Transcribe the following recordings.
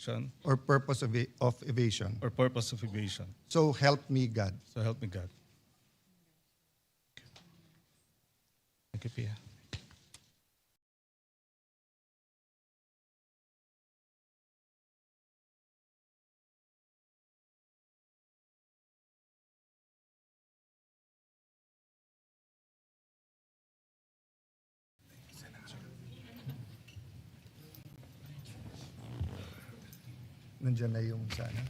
obstruction or purpose of evasion. or purpose of evasion. So help me God. So help me God. Thank you, Pia. Nandiyan na yung sana.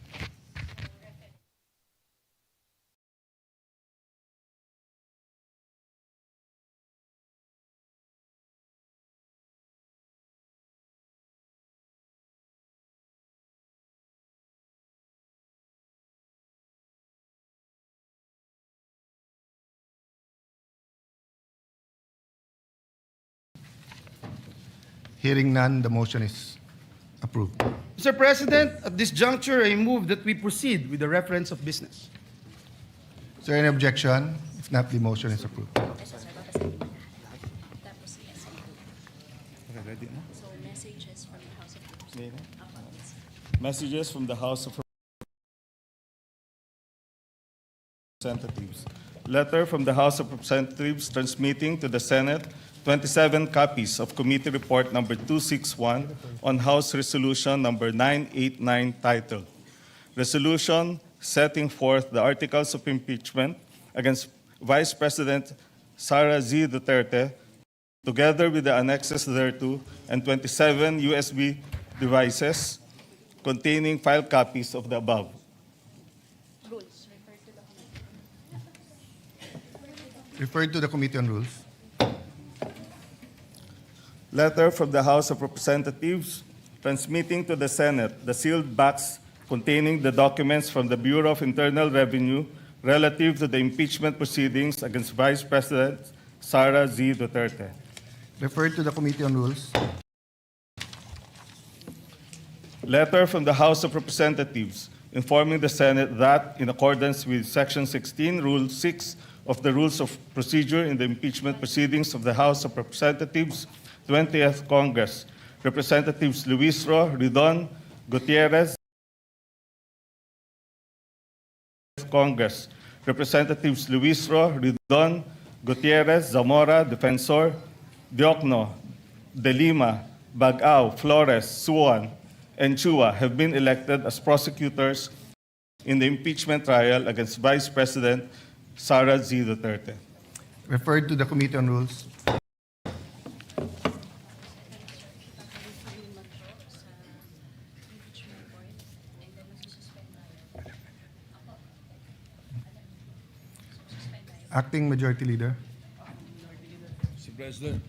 Hearing none, the motion is approved. Mr. President, at this juncture, I move that we proceed with the reference of business. Is there any objection? If not, the motion is approved. So messages from the House of Representatives. Messages from the House of Representatives. Letter from the House of Representatives transmitting to the Senate 27 copies of Committee Report number 261 on House Resolution number 989 titled Resolution Setting Forth the Articles of Impeachment against Vice President Sara Duterte, together with the annexes thereto, and 27 USB devices containing file copies of the above. Rules. Referred to the Committee on Rules. Letter from the House of Representatives transmitting to the Senate the sealed box containing the documents from the Bureau of Internal Revenue relative to the impeachment proceedings against Vice President Sara Duterte. Referred to the Committee on Rules. Letter from the House of Representatives informing the Senate that, in accordance with Section 16, Rule 6 of the Rules of Procedure in the impeachment proceedings of the House of Representatives, 20th Congress, Representatives Luis Ro, Ridon, Gutierrez, Congress, Representatives Luis Ro, Ridon, Gutierrez, Zamora, Defensor, Diokno, De Lima, Bagao, Flores, Suwan, and Chua have been elected as prosecutors in the impeachment trial against Vice President Sara Duterte. Referred to the Committee on Rules. Acting Majority Leader. Mr. President.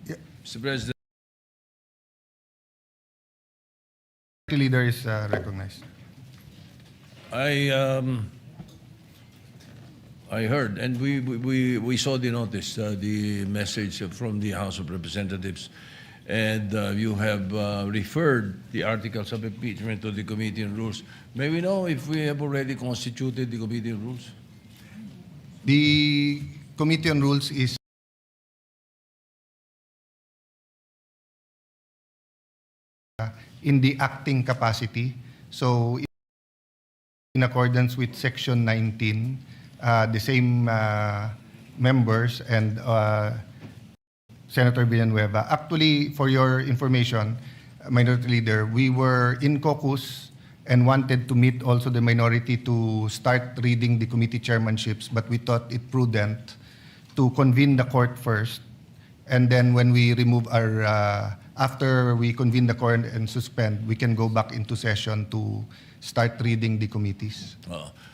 Yeah. Mr. President. Majority Leader is recognized. I heard, and we saw the notice, the message from the House of Representatives, and you have referred the articles of impeachment to the Committee on Rules. May we know if we have already constituted the Committee on Rules? The Committee on Rules is in the acting capacity. So in accordance with Section 19, the same members and Senator Villanueva. Actually, for your information, Minority Leader, we were in caucus and wanted to meet also the minority to start reading the committee chairmanships, but we thought it prudent to convene the court first, and then when we remove our, after we convene the court and suspend, we can go back into session to start reading the committees.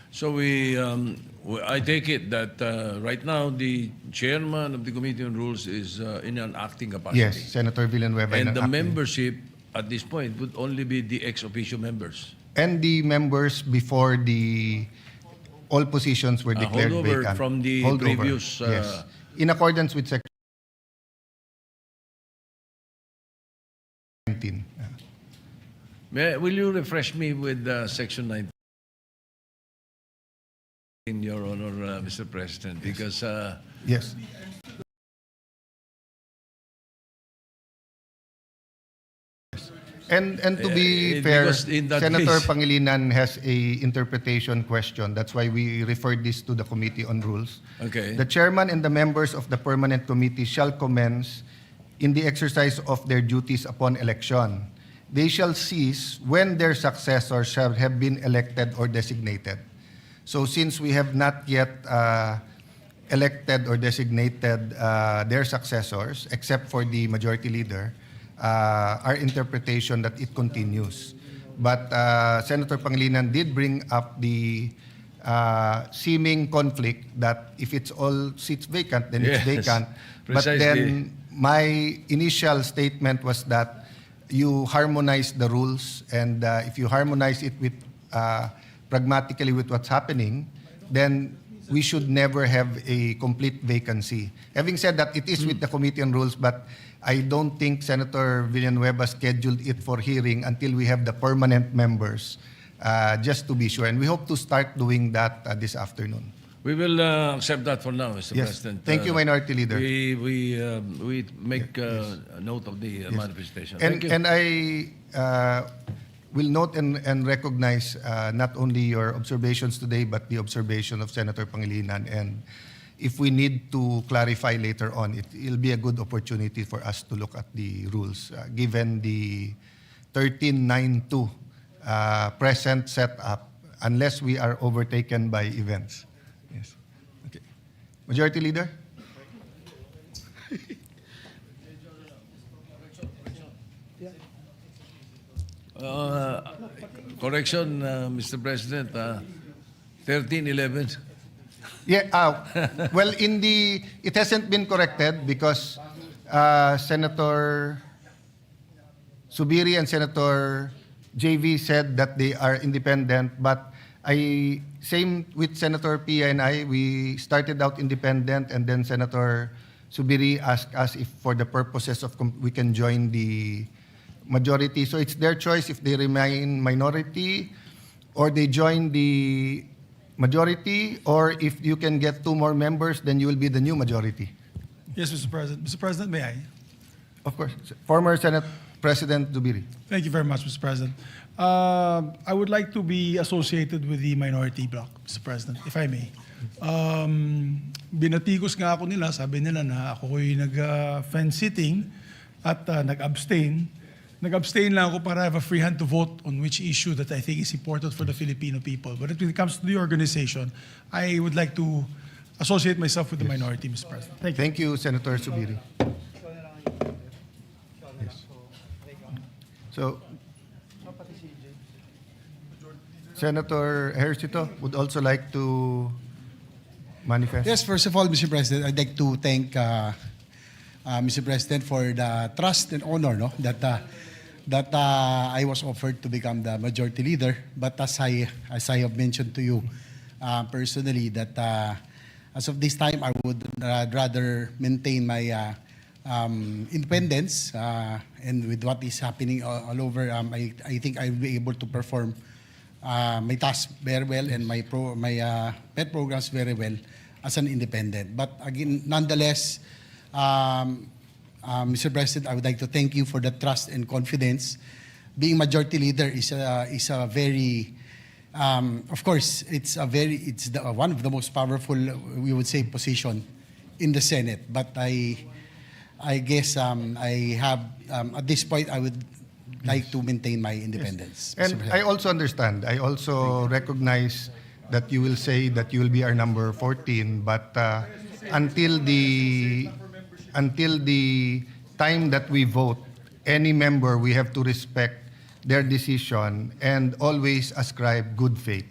So I take it that right now the chairman of the Committee on Rules is in an acting capacity. Yes, Senator Villanueva. And the acting. membership at this point would only be the ex officio members. And the members before the all positions were declared holdover vacant. from the previous, yes. In accordance with Section 19. Will you refresh me with Section 19? In your honor, Mr. President, because Yes. And to be fair, because in that Senator case- Pangilinan has a interpretation question. That's why we referred this to the Committee on Rules. Okay. The chairman and the members of the permanent committee shall commence in the exercise of their duties upon election. They shall cease when their successors shall have been elected or designated. So since we have not yet elected or designated their successors, except for the majority leader, our interpretation that it continues. But Senator Pangilinan did bring up the seeming conflict that if it's all seats vacant, then it's Yes, vacant. But precisely. then my initial statement was that you harmonize the rules, and if you harmonize it with pragmatically with what's happening, then we should never have a complete vacancy. Having said that, it is with the Committee on Rules, but I don't think Senator Villanueva scheduled it for hearing until we have the permanent members, just to be sure. And we hope to start doing that this afternoon. We will accept that for now, Mr. Yes. President. Thank you, Minority Leader. We make a note of the manifestation. And, Thank you. and I will note and recognize not only your observations today, but the observation of Senator Pangilinan. And if we need to clarify later on, it'll be a good opportunity for us to look at the rules, given the 1392 present setup, unless we are overtaken by events. Yes. Okay. Majority Leader? Correction, Mr. President, 1311. Yeah, well, it hasn't been corrected because Senator Subiri and Senator JV said that they are independent, but same with Senator Pia and I, we started out independent, and then Senator Subiri asked us if for the purposes of we can join the majority. So it's their choice if they remain minority or they join the majority, or if you can get 2 more members, then you will be the new majority. Yes, Mr. President. Mr. President, may I? Of course. Former Senate President Zubiri. Thank you very much, Mr. President. I would like to be associated with the minority bloc, Mr. President, if I may. Binatikos nga ako nila, sabi nila na ako ko'y nag-fence sitting at nag-abstain. Nag-abstain lang ako para have a free hand to vote on which issue that I think is important for the Filipino people. But when it comes to the organization, I would like to associate myself with the minority, Mr. President. Thank you. Thank you, Senator Subiri. Yes. So, Senator Ejercito would also like to manifest. Yes, first of all, Mr. President, I'd like to thank Mr. President for the trust and honor that I was offered to become the majority leader. But as I have mentioned to you personally, that as of this time, I would rather maintain my independence, and with what is happening all over, I think I will be able to perform my tasks very well and my pet programs very well as an independent. But again, nonetheless, Mr. President, I would like to thank you for the trust and confidence. Being majority leader is a very, of course, it's one of the most powerful, we would say, position in the Senate. But I guess I have at this point I would like to maintain my independence. Mr. And President. I also understand. I also recognize that you will say that you will be our number 14, but until the time that we vote, any member, we have to respect their decision and always ascribe good faith.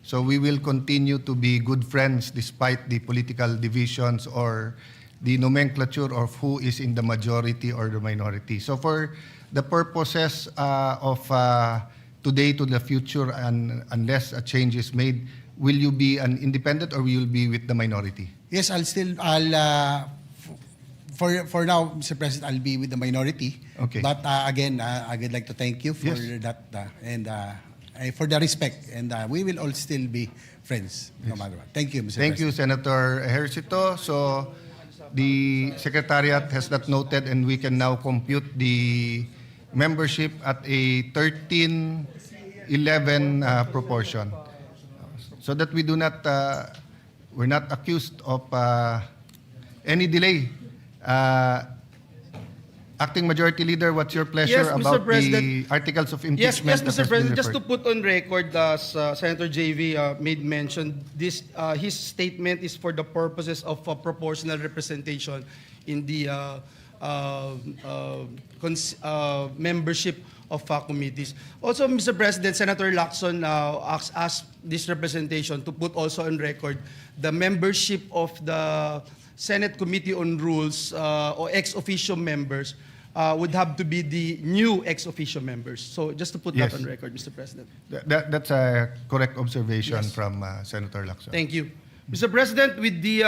So we will continue to be good friends despite the political divisions or the nomenclature of who is in the majority or the minority. So for the purposes of today to the future, and unless a change is made, will you be an independent or will you be with the minority? Yes, for now, Mr. President, I'll be with the minority. Okay. But again, I would like to thank you for Yes. that and for the respect. And we will all still be friends, no matter what. Thank you, Mr. Thank you, President. Senator Ejercito. So the Secretariat has that noted, and we can now compute the membership at a 13-11 proportion. So that we do not, we're not accused of any delay. Acting Majority Leader, what's your pleasure Yes, Mr. about the President. articles of Yes, impeachment? yes, that Mr. has been President, just to referred? put on record, as Senator JV made mention, this his statement is for the purposes of proportional representation in the membership of committees. Also, Mr. President, Senator Lacson asked this representation to put also on record the membership of the Senate Committee on Rules or ex officio members would have to be the new ex officio members. So just to put Yes. that on record, Mr. President. That's a correct observation Yes. from Senator Lacson. Thank you. Mr. President, with the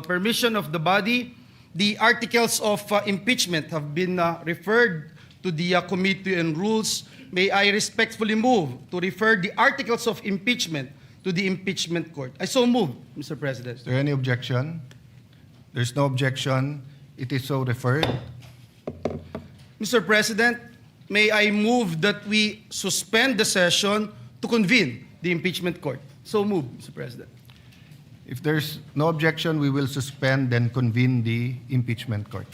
permission of the body, the articles of impeachment have been referred to the Committee on Rules. May I respectfully move to refer the articles of impeachment to the Impeachment Court. I so move, Mr. President. Is there any objection? There's no objection. It is so referred. Mr. President, may I move that we suspend the session to convene the Impeachment Court. So move, Mr. President. If there's no objection, we will suspend and convene the impeachment court.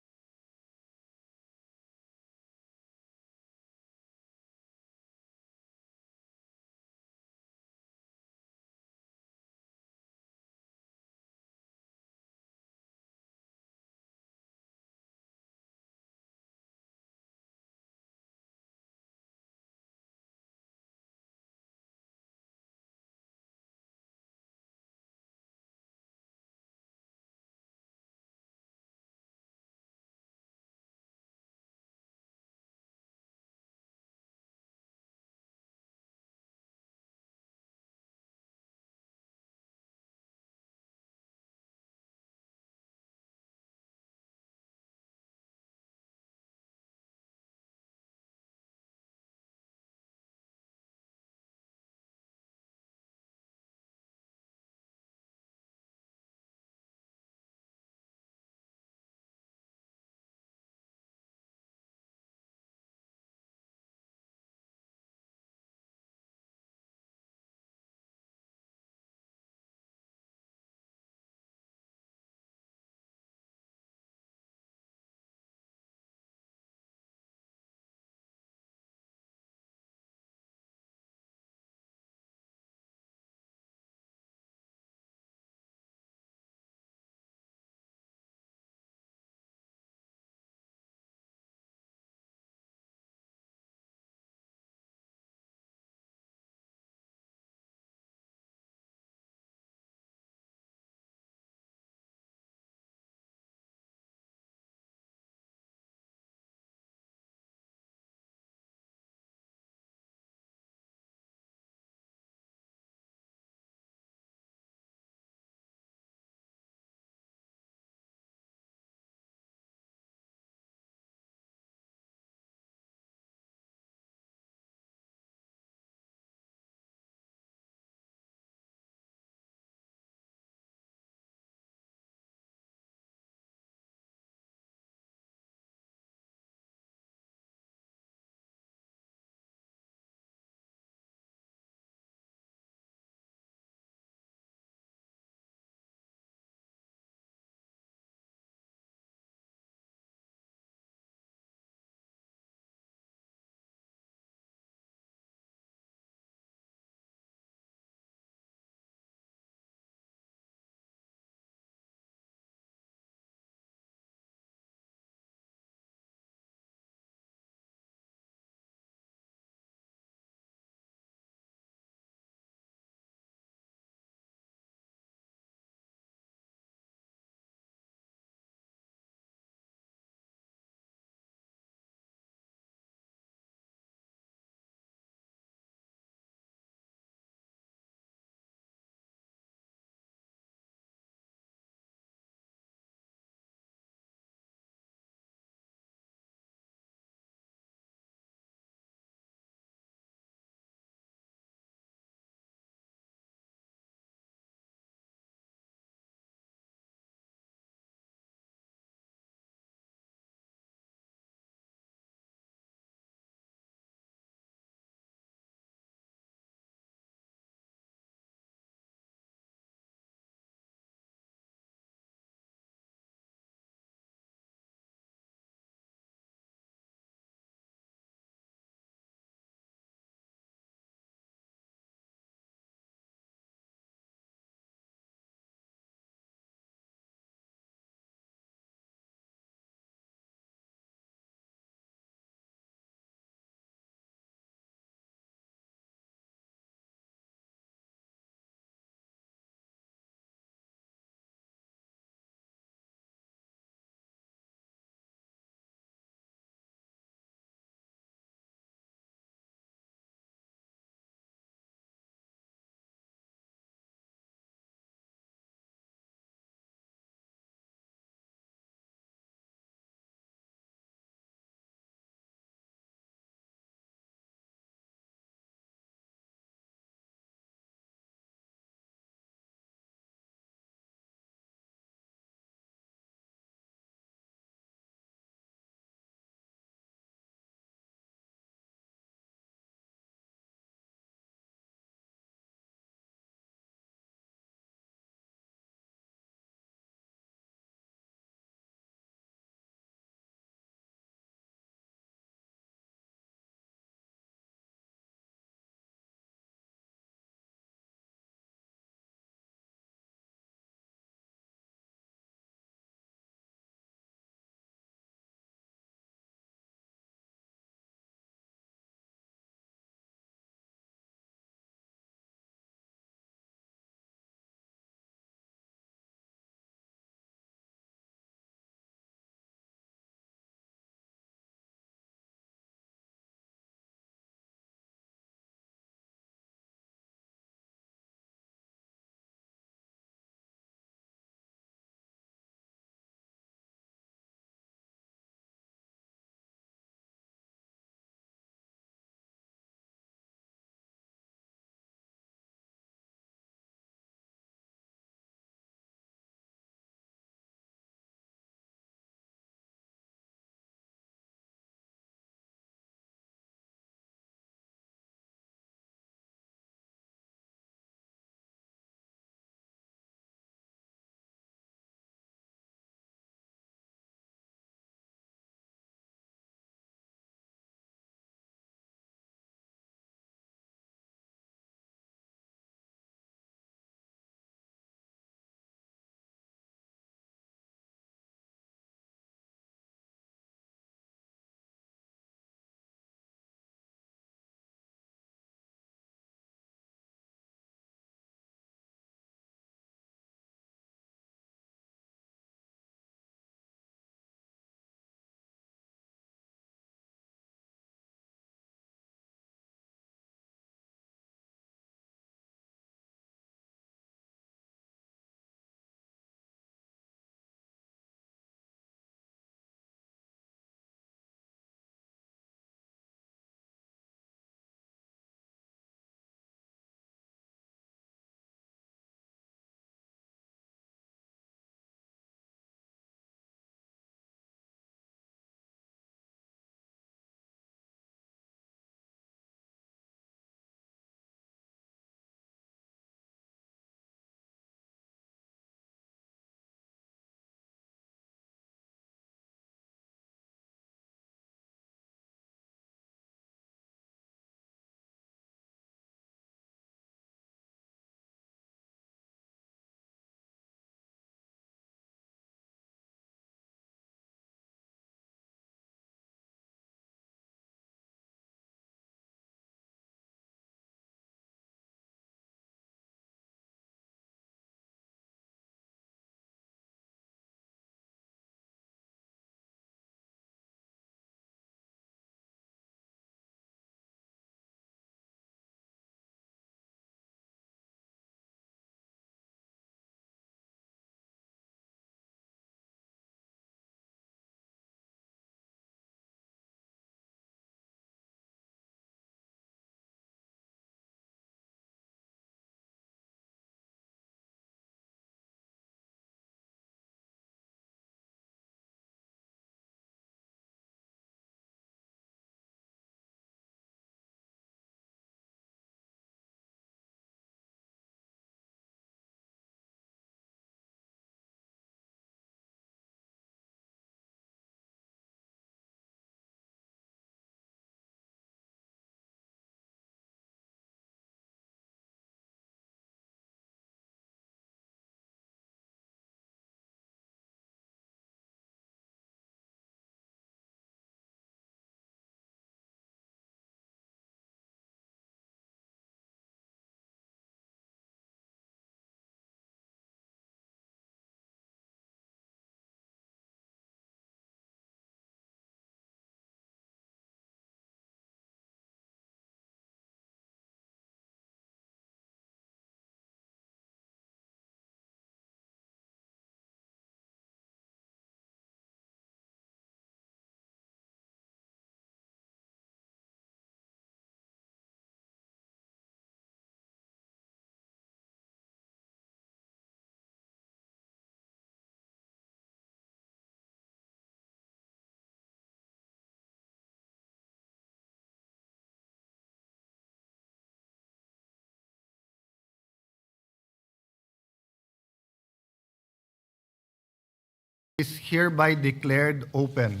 hereby declared open.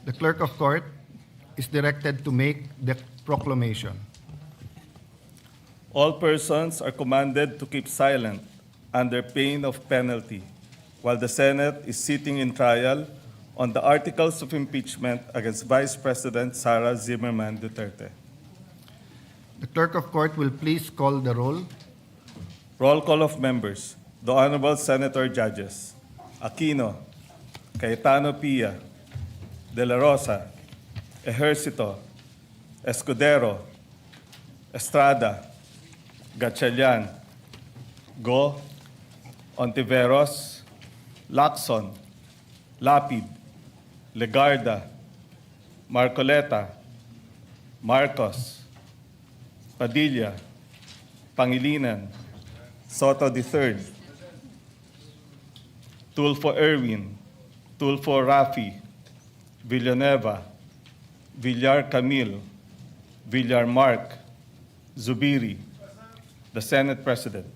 The clerk of court is directed to make the proclamation. All persons are commanded to keep silent under pain of penalty while the Senate is sitting in trial on the articles of impeachment against Vice President Sara Zimmerman Duterte. The clerk of court will please call the roll. Roll call of members. The Honorable Senator Judges: Aquino, Cayetano Pia, De La Rosa, Ejercito, Escudero, Estrada, Gatchalian, Go, Ontiveros, Lacson, Lapid, Legarda, Marcoleta, Marcos, Padilla, Pangilinan, Soto III, Tulfo Erwin, Tulfo Rafi, Villanueva, Villar Camil, Villar Mark, Zubiri, the Senate President.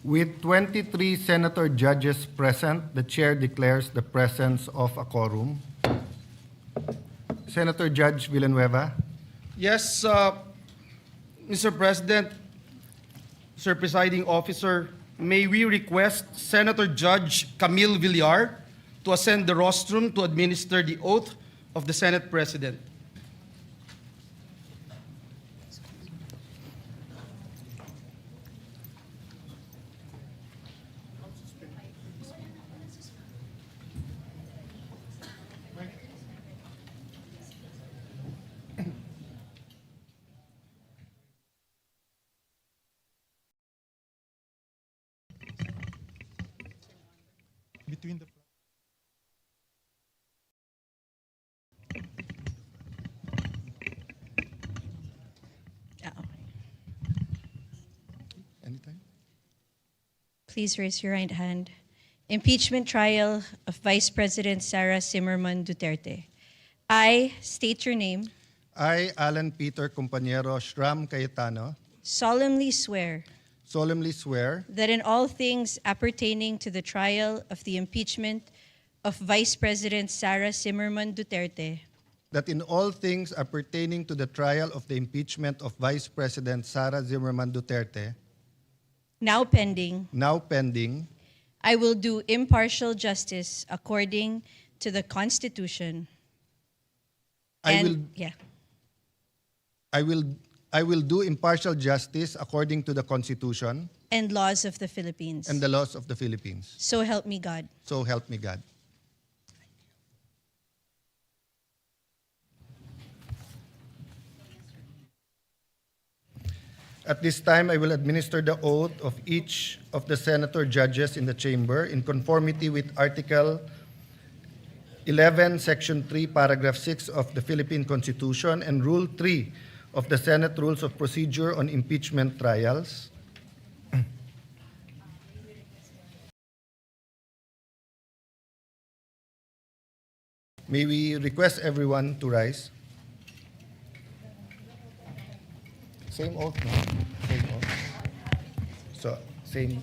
With 23 senator judges present, the chair declares the presence of a quorum. Senator Judge Villanueva. Yes, Mr. President, Sir Presiding Officer, may we request Senator Judge Camille Villar to ascend the rostrum to administer the oath of the Senate President. Between the Anytime. Please raise your right hand. Impeachment trial of Vice President Sara Zimmerman Duterte. I state your name, I, Alan Peter Compañero Shram Cayetano, solemnly swear solemnly swear that in all things appertaining to the trial of the impeachment of Vice President Sara Zimmerman Duterte, that in all things appertaining to the trial of the impeachment of Vice President Sara Zimmerman Duterte, now pending, now pending, I will do impartial justice according to the Constitution. I will do impartial justice according to the Constitution and laws of the Philippines. and the laws of the Philippines. So help me God. So help me God. At this time, I will administer the oath of each of the senator judges in the chamber in conformity with Article 11, Section 3, Paragraph 6 of the Philippine Constitution and Rule 3 of the Senate Rules of Procedure on Impeachment Trials. May we request everyone to rise. Same oath, no? Same oath. So, same.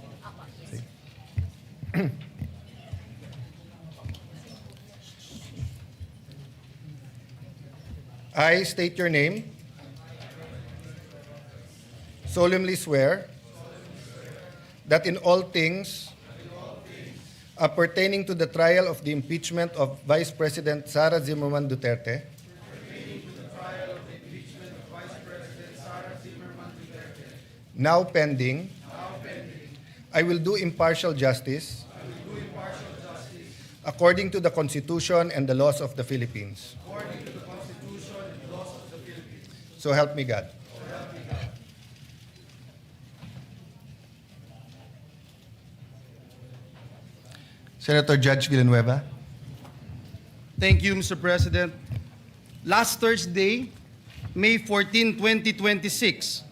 I state your name. Solemnly swear that in all things appertaining to the trial of the impeachment of Vice President Sara Zimmerman Duterte, now pending, I will do impartial justice according to the Constitution and the laws of the Philippines. So help me God. Senator Judge Villanueva. Thank you, Mr. President. Last Thursday, May 14, 2026,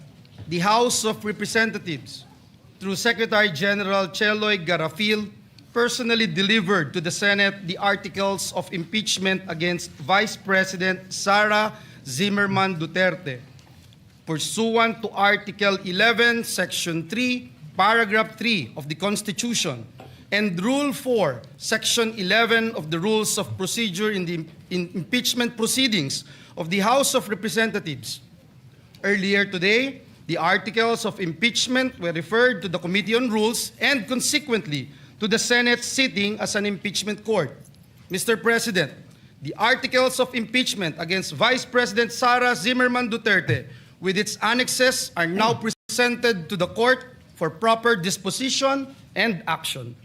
the House of Representatives, through Secretary General Cheloy Garafil, personally delivered to the Senate the articles of impeachment against Vice President Sara Zimmerman Duterte, pursuant to Article 11, Section 3, Paragraph 3 of the Constitution, and Rule 4, Section 11 of the Rules of Procedure in the impeachment proceedings of the House of Representatives. Earlier today, the articles of impeachment were referred to the Committee on Rules and consequently to the Senate sitting as an impeachment court. Mr. President, the articles of impeachment against Vice President Sara Duterte with its annexes are now presented to the court for proper disposition and action.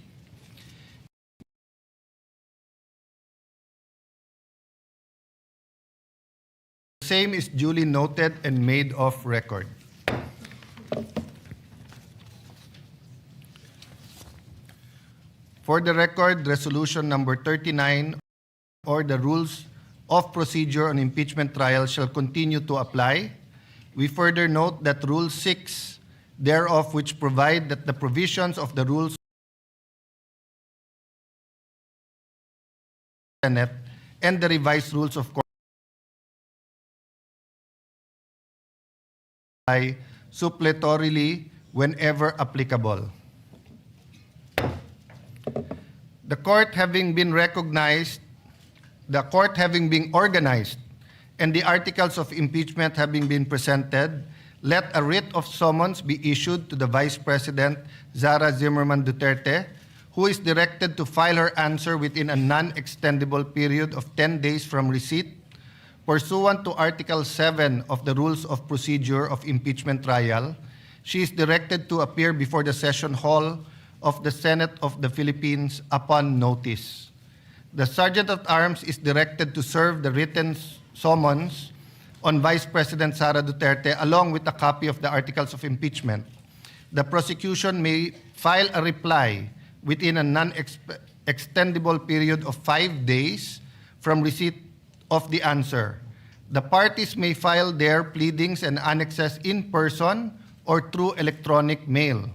Same is duly noted and made of record. For the record, resolution number 39 or the rules of procedure on impeachment trial shall continue to apply. We further note that Rule 6 thereof, which provide that the provisions of the rules of the Senate and the revised rules of court apply suppletorily whenever applicable. The court having been organized, and the articles of impeachment having been presented, let a writ of summons be issued to the Vice President Sara Duterte, who is directed to file her answer within a non-extendable period of 10 days from receipt, pursuant to Article 7 of the Rules of Procedure of Impeachment Trial. She is directed to appear before the Session Hall of the Senate of the Philippines upon notice. The Sergeant at Arms is directed to serve the written summons on Vice President Sara Duterte along with a copy of the articles of impeachment. The prosecution may file a reply within a non-extendable period of 5 days from receipt of the answer. The parties may file their pleadings and annexes in person or through electronic mail.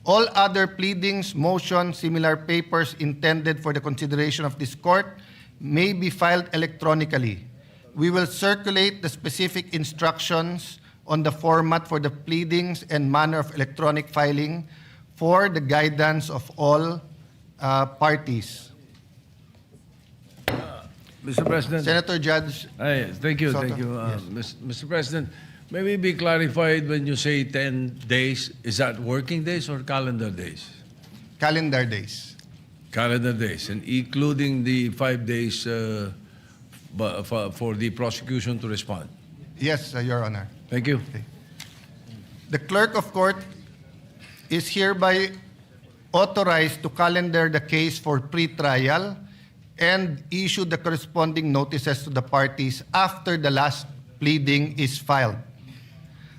All other pleadings, motions, similar papers intended for the consideration of this court may be filed electronically. We will circulate the specific instructions on the format for the pleadings and manner of electronic filing for the guidance of all parties. Mr. President. Senator Judge. Thank you, Soto. thank you. Yes. Mr. President, may we be clarified when you say 10 days, is that working days or calendar days? Calendar days. Calendar days, and including the 5 days for the prosecution to respond. Yes, Your Honor. Thank you. The clerk of court is hereby authorized to calendar the case for pre-trial and issue the corresponding notices to the parties after the last pleading is filed.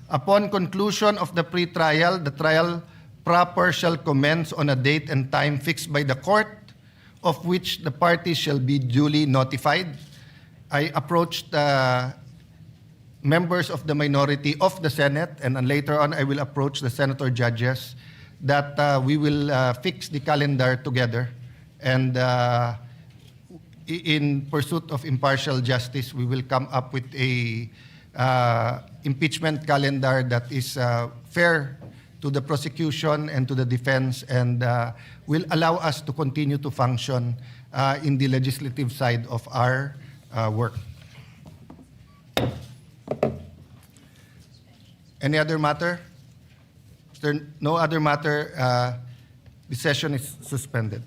Upon conclusion of the pre-trial, the trial proper shall commence on a date and time fixed by the court, of which the parties shall be duly notified. I approached members of the minority of the Senate, and then later on I will approach the senator judges that we will fix the calendar together, and in pursuit of impartial justice, we will come up with a impeachment calendar that is fair to the prosecution and to the defense, and will allow us to continue to function in the legislative side of our work. Any other matter? If there no other matter, the session is suspended.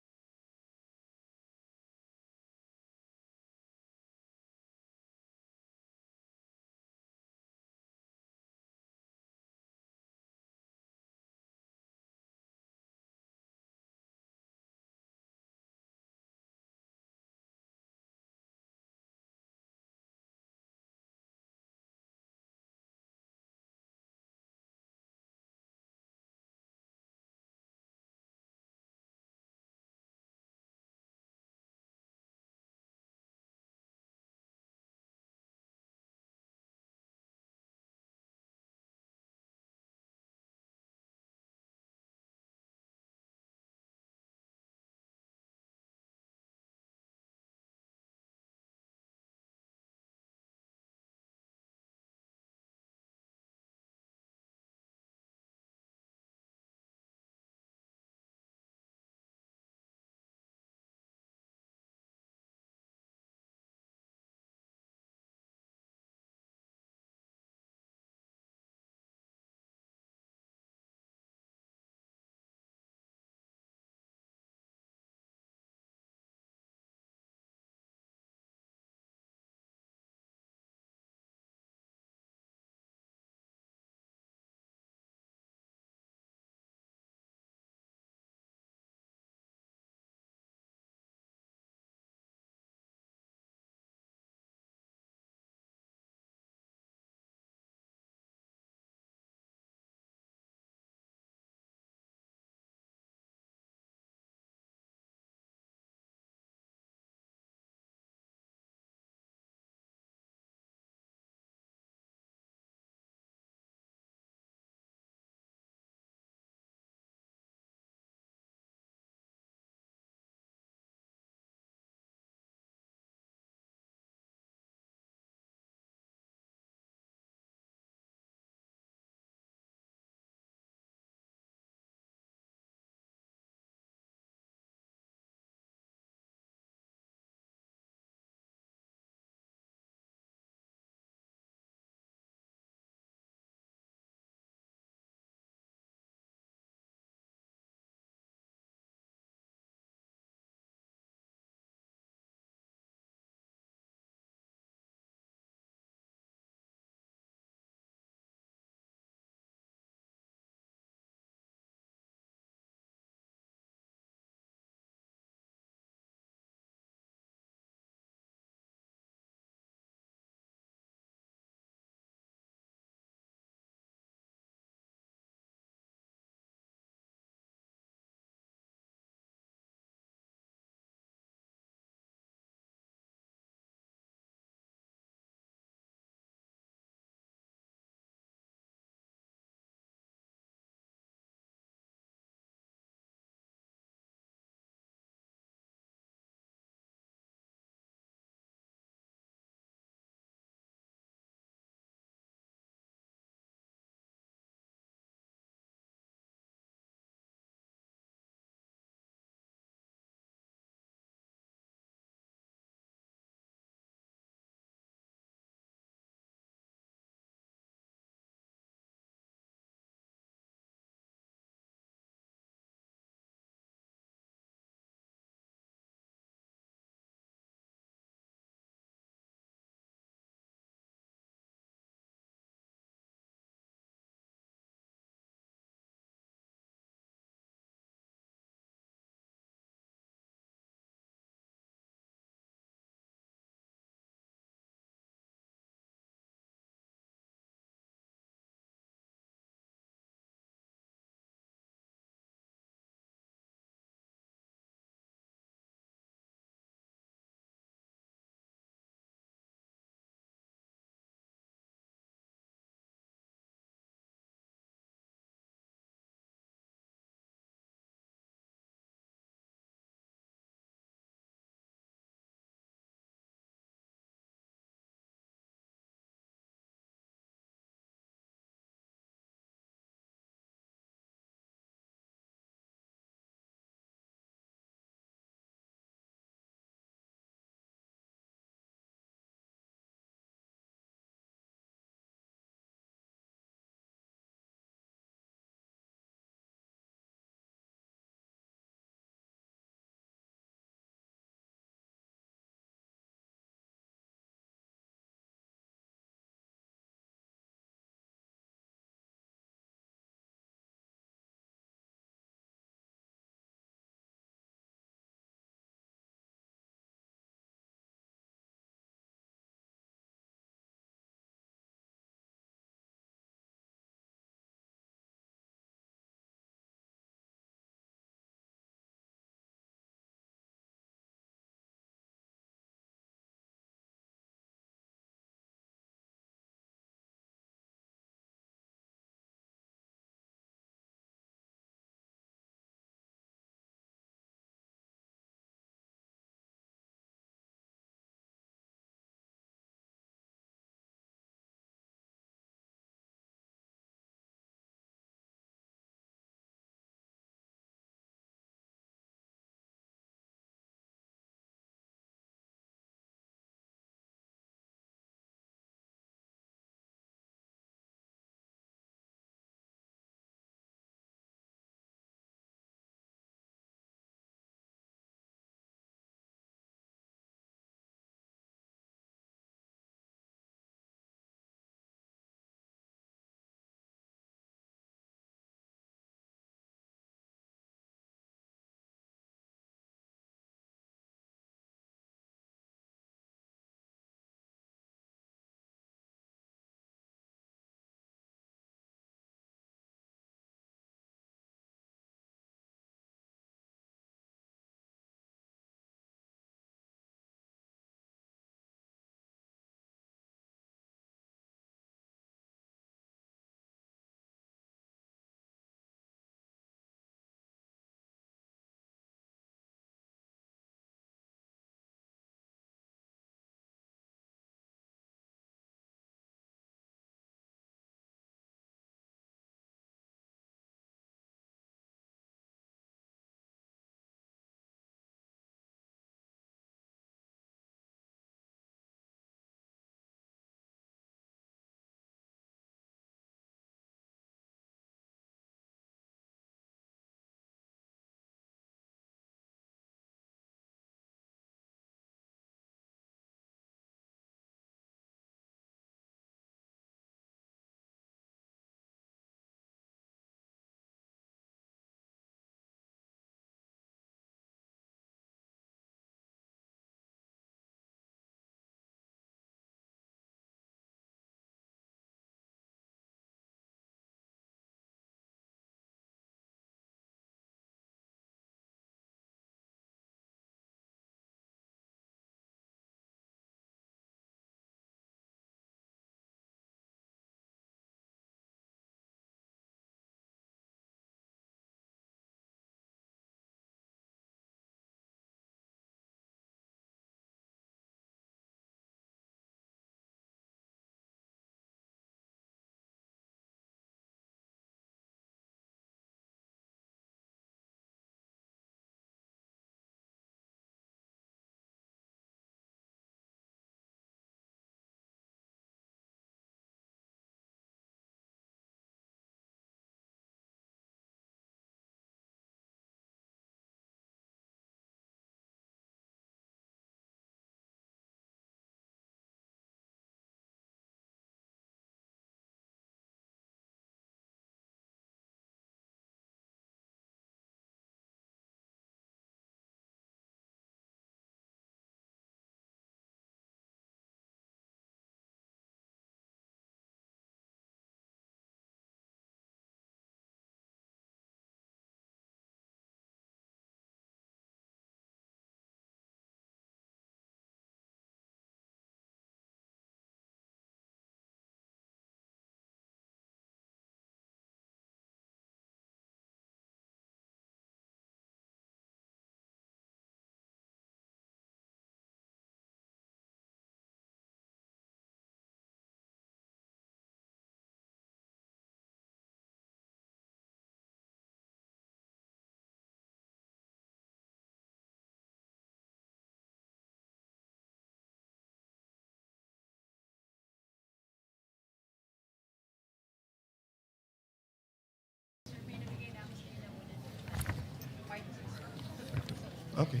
Okay.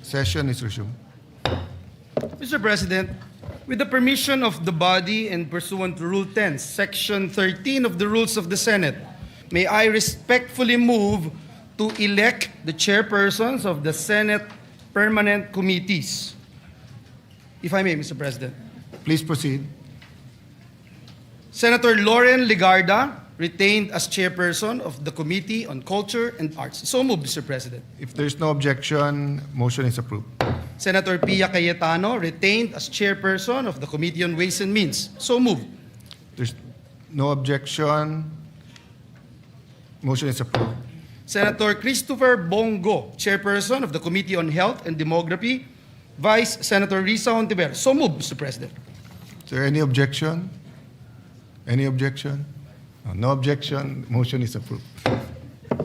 Session is resumed. Mr. President, with the permission of the body and pursuant to Rule 10, Section 13 of the Rules of the Senate, may I respectfully move to elect the chairpersons of the Senate permanent committees. If I may, Mr. President. Please proceed. Senator Lauren Legarda, retained as chairperson of the Committee on Culture and Arts. So moved, Mr. President. If there's no objection, motion is approved. Senator Pia Cayetano, retained as chairperson of the Committee on Ways and Means. So moved. There's no objection, motion is approved. Senator Christopher Bongo, chairperson of the Committee on Health and Demography. Vice Senator Risa Hontiveros. So moved, Mr. President. Is there any objection? Any objection? No objection, motion is approved.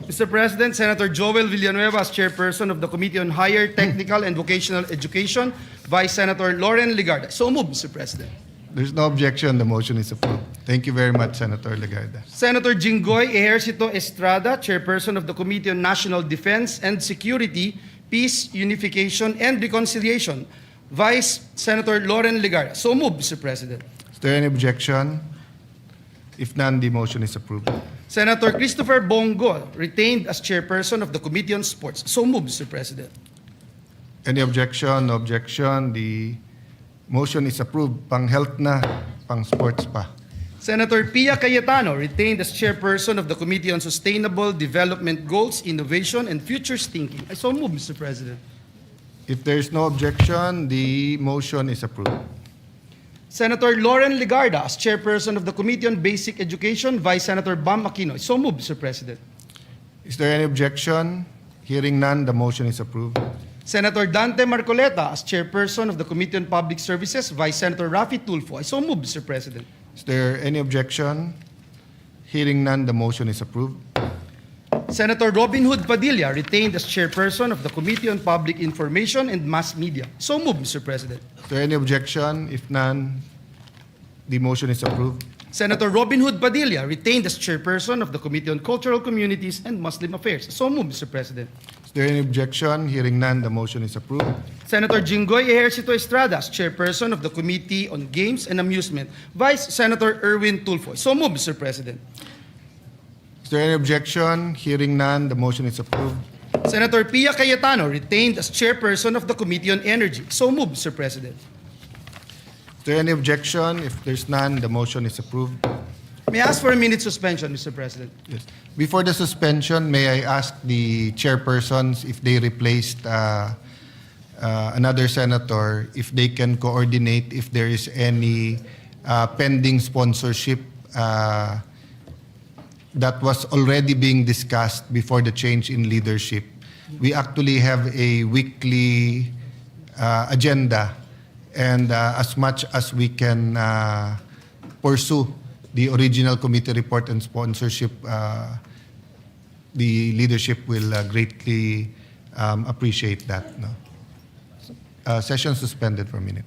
Mr. President, Senator Joel Villanueva as chairperson of the Committee on Higher Technical and Vocational Education. Vice Senator Lauren Legarda. So moved, Mr. President. There's no objection, the motion is approved. Thank you very much, Senator Legarda. Senator Jinggoy Ejercito Estrada, chairperson of the Committee on National Defense and Security, Peace, Unification, and Reconciliation. Vice Senator Lauren Legarda. So moved, Mr. President. Is there any objection? If none, the motion is approved. Senator Christopher Bongo, retained as chairperson of the Committee on Sports. So moved, Mr. President. Any objection? No objection. The motion is approved. Pang health na, pang sports pa. Senator Pia Cayetano, retained as chairperson of the Committee on Sustainable Development Goals, Innovation, and Futures Thinking. I so move, Mr. President. If there is no objection, the motion is approved. Senator Lauren Legarda, as chairperson of the Committee on Basic Education. Vice Senator Bam Aquino. I so move, Mr. President. Is there any objection? Hearing none, the motion is approved. Senator Dante Marcoleta, as chairperson of the Committee on Public Services. Vice Senator Raffy Tulfo. I so move, Mr. President. Is there any objection? Hearing none, the motion is approved. Senator Robin Hood Padilla, retained as chairperson of the Committee on Public Information and Mass Media. So move, Mr. President. Is there any objection? If none, the motion is approved. Senator Robin Hood Padilla, retained as chairperson of the Committee on Cultural Communities and Muslim Affairs. So move, Mr. President. Is there any objection? Hearing none, the motion is approved. Senator Jinggoy Ejercito Estrada, as chairperson of the Committee on Games and Amusement. Vice Senator Erwin Tulfo. So move, Mr. President. Is there any objection? Hearing none, the motion is approved. Senator Pia Cayetano, retained as chairperson of the Committee on Energy. So move, Mr. President. Is there any objection? If there's none, the motion is approved. May I ask for a minute suspension, Mr. President? Yes. Before the suspension, may I ask the chairpersons if they replaced another senator, if they can coordinate if there is any pending sponsorship that was already being discussed before the change in leadership. We actually have a weekly agenda, and as much as we can pursue the original committee report and sponsorship, the leadership will greatly appreciate that. No? Session suspended for a minute.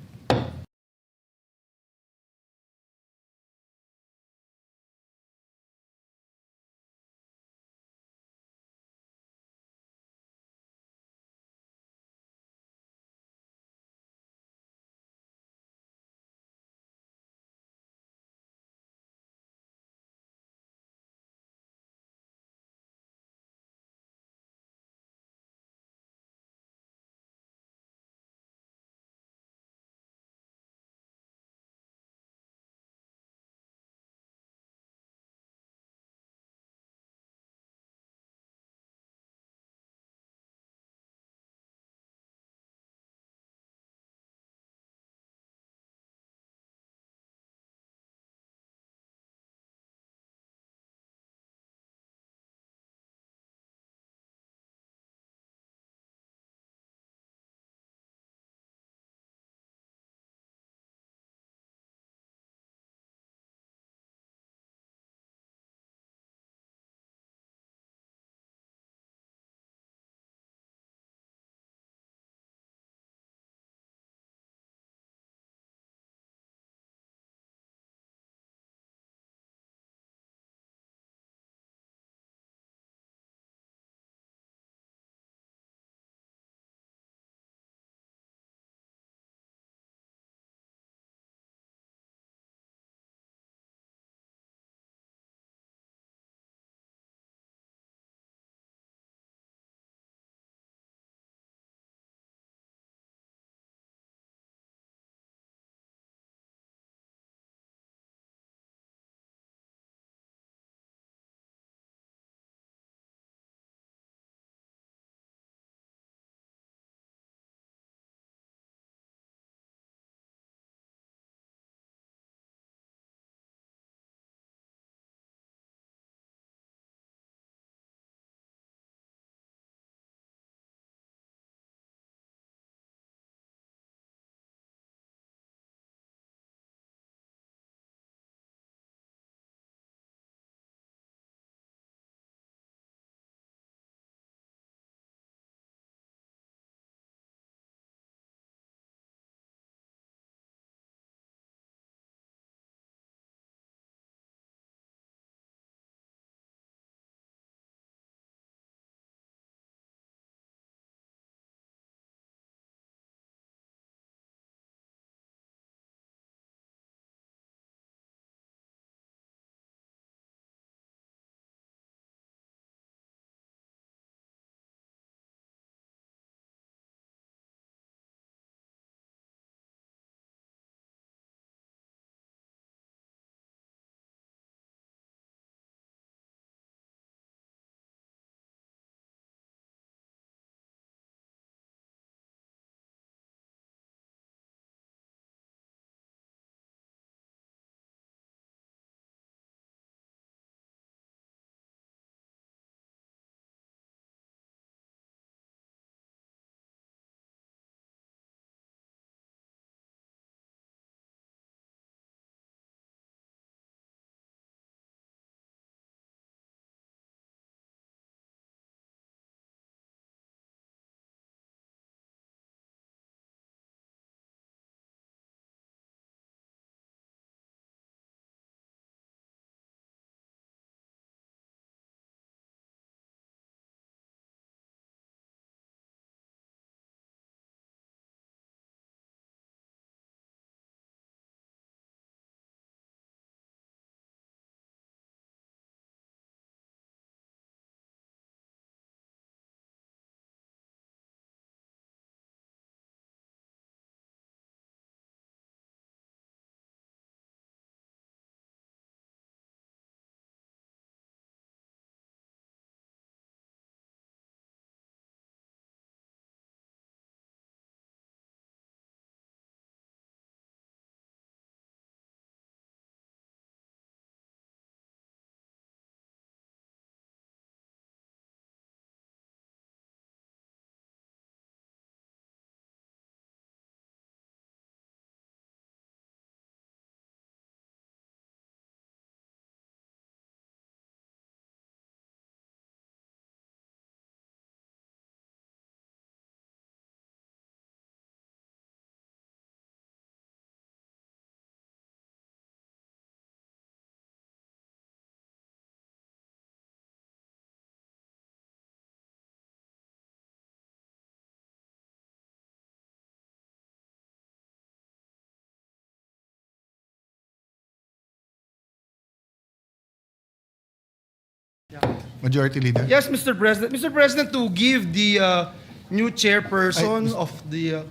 Majority Leader. Yes, Mr. President. Mr. President, to give the new chairperson of the...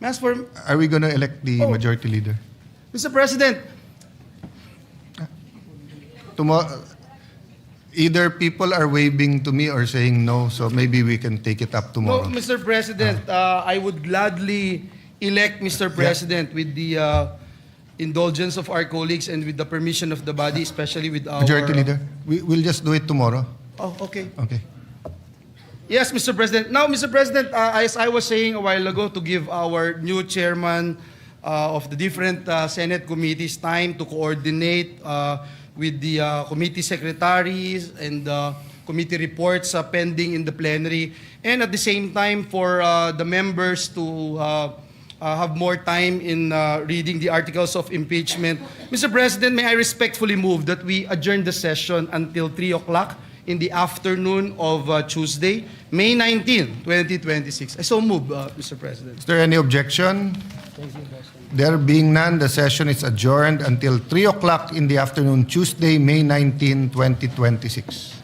Mas for... Are we going to elect the Oh. Majority Leader? Mr. President, Tomorrow, either people are waving to me or saying no, so maybe we can take it up no, tomorrow. Mr. President, I would gladly elect Mr. President with the indulgence of our colleagues and with the permission of the body, especially with our... Majority Leader, we'll just do it tomorrow. Oh, okay. Okay. Yes, Mr. President. Now, Mr. President, as I was saying a while ago, to give our new chairman of the different Senate committees time to coordinate with the committee secretaries and committee reports pending in the plenary, and at the same time for the members to have more time in reading the articles of impeachment. Mr. President, may I respectfully move that we adjourn the session until 3 o'clock in the afternoon of Tuesday, May 19, 2026. I so move, Mr. President. Is there any objection? There being none, the session is adjourned until 3 o'clock in the afternoon, Tuesday, May 19, 2026.